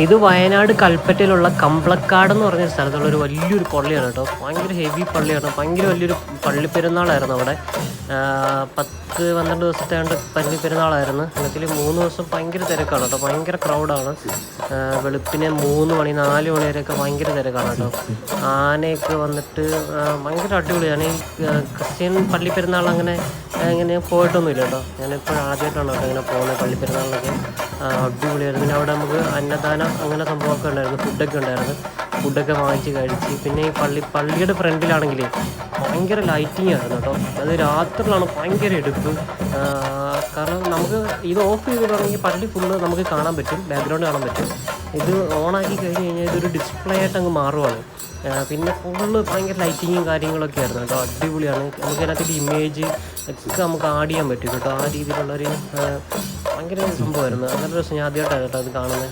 ഇത് വയനാട് കൽപ്പറ്റയിലുള്ള കമ്പളക്കാട് എന്ന് പറഞ്ഞ സ്ഥലത്തുള്ള ഒരു വലിയൊരു പള്ളിയാണ് കേട്ടോ. ഭയങ്കര ഹെവി പള്ളിയാണ്. ഭയങ്കര വലിയൊരു പള്ളി പെരുന്നാളായിരുന്നു അവിടെ. 10-12 ദിവസത്തെ പള്ളി പെരുന്നാളായിരുന്നു. അതിൽ 3 ദിവസം ഭയങ്കര തിരക്കാണ് കേട്ടോ. ഭയങ്കര ക്രൗഡാണ്. വെളുപ്പിനെ 3 മണി 4 മണി വരെയൊക്കെ ഭയങ്കര തിരക്കാണ് കേട്ടോ. ആനയൊക്കെ വന്നിട്ട് ഭയങ്കര അടിപൊളിയാണ്. ഈ ക്രിസ്ത്യൻ പള്ളി പെരുന്നാൾ അങ്ങനെ പോയിട്ടൊന്നുമില്ല കേട്ടോ. ഞാനിപ്പോൾ ആദ്യമായിട്ടാണ് കേട്ടോ ഇങ്ങനെ പോകുന്നത് പള്ളി പെരുന്നാളിലൊക്കെ. അടിപൊളിയായിരുന്നു. പിന്നെ അവിടെ നമുക്ക് അന്നദാനം അങ്ങനെ സംഭവമൊക്കെ ഉണ്ടായിരുന്നു. ഫുഡൊക്കെ ഉണ്ടായിരുന്നു. ഫുഡൊക്കെ വാങ്ങിച്ച് കഴിച്ച് പിന്നെ ഈ പള്ളിയുടെ ഫ്രണ്ടിലാണെങ്കിൽ ഭയങ്കര ലൈറ്റിംഗ് ആയിരുന്നു കേട്ടോ. അത് രാത്രിയിലാണ് ഭയങ്കര എടുപ്പ്. കാരണം നമുക്ക് ഇത് ഓഫ് ചെയ്തിട്ടുണ്ടെങ്കിൽ പള്ളി ഫുള്ള് നമുക്ക് കാണാൻ പറ്റും, ബാക്ക്ഗ്രൗണ്ട് കാണാൻ പറ്റും. ഇത് ഓണാക്കി കഴിഞ്ഞ് കഴിഞ്ഞാൽ ഇതൊരു ഡിസ്പ്ലേ ആയിട്ട് അങ്ങ് മാറുവാണ്. പിന്നെ ഫുള്ള് ഭയങ്കര ലൈറ്റിങ്ങും കാര്യങ്ങളൊക്കെ ആയിരുന്നു കേട്ടോ. അടിപൊളിയാണ്. നമുക്ക് അതിനകത്ത് ഇമേജ് ഒക്കെ നമുക്ക് ആഡ് ചെയ്യാൻ പറ്റും കേട്ടോ. ആ രീതിയിലുള്ളൊരു ഭയങ്കര സംഭവമായിരുന്നു. അങ്ങനെ ദിവസം ഞാൻ ആദ്യമായിട്ടാണ് കേട്ടോ അത് കാണുന്നത്.